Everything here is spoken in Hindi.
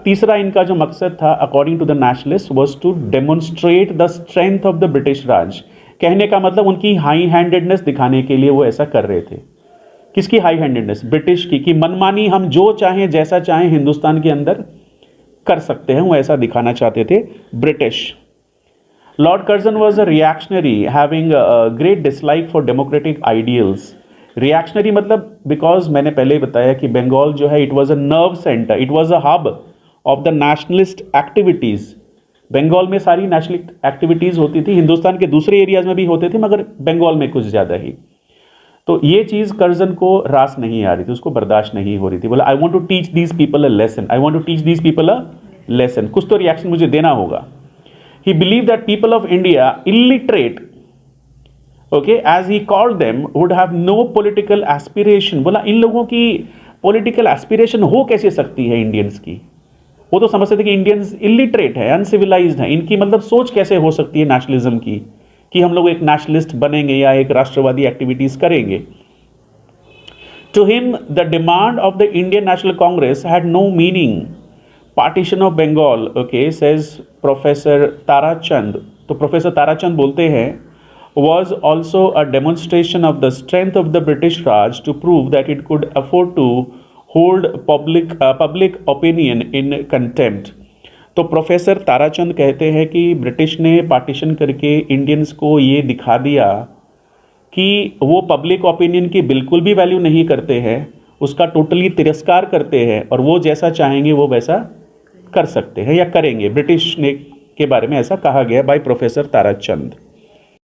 तीसरा इनका जो मकसद था according to the nationalist was to demonstrate the strength of the British Raj. कहने का मतलब उनकी हाई हैंडेडनेस दिखाने के लिए वो ऐसा कर रहे थे। किसकी हाई हैंडेडनेस? ब्रिटिश की, कि मनमानी हम जो चाहें जैसा चाहें हिंदुस्तान के अंदर कर सकते हैं, वो ऐसा दिखाना चाहते थे British. Lord Curzon was a reactionary having great dislike for democratic ideals. Reactionary मतलब बिकॉज मैंने पहले ही बताया कि बंगाल जो है it was a nerve centre, it was a hub of the nationalist activities. Bengal में सारी नेशनलिस्ट एक्टिविटीज होती थी, हिंदुस्तान के दूसरे एरियाज में भी होते थे मगर बंगाल में कुछ ज्यादा ही। तो ये चीज कर्जन को रास नहीं आ रही थी, उसको बर्दाश्त नहीं हो रही थी। बोला I want to teach these people a lesson, I want to teach these people a lesson, कुछ तो रिएक्शन मुझे देना होगा। He believe that people of India illiterate, okay, as he called them, would have no political aspiration. बोला इन लोगों की पॉलिटिकल एस्पिरेशन हो कैसे सकती है इंडियंस की? वो तो समझते थे कि इंडियंस इलिटरेट है, अनसिविलाइज्ड है, इनकी मतलब सोच कैसे हो सकती है नेशनलिज्म की, कि हम लोग एक नेशनलिस्ट बनेंगे या एक राष्ट्रवादी एक्टिविटीज करेंगे। To him the demand of the Indian National Congress had no meaning. Partition of Bengal, okay, says professor Tarachand. तो प्रोफेसर ताराचंद बोलते हैं was also a demonstration of the strength of the British Raj to prove that it could afford to hold public opinion in contempt। तो प्रोफेसर ताराचंद कहते हैं कि ब्रिटिश ने पार्टीशन करके इंडियंस को ये दिखा दिया कि वो पब्लिक ओपिनियन की बिल्कुल भी वैल्यू नहीं करते हैं, उसका टोटली तिरस्कार करते हैं और वो जैसा चाहेंगे वो वैसा कर सकते हैं या करेंगे। ब्रिटिश ने के बारे में ऐसा कहा गया बाय प्रोफेसर ताराचंद।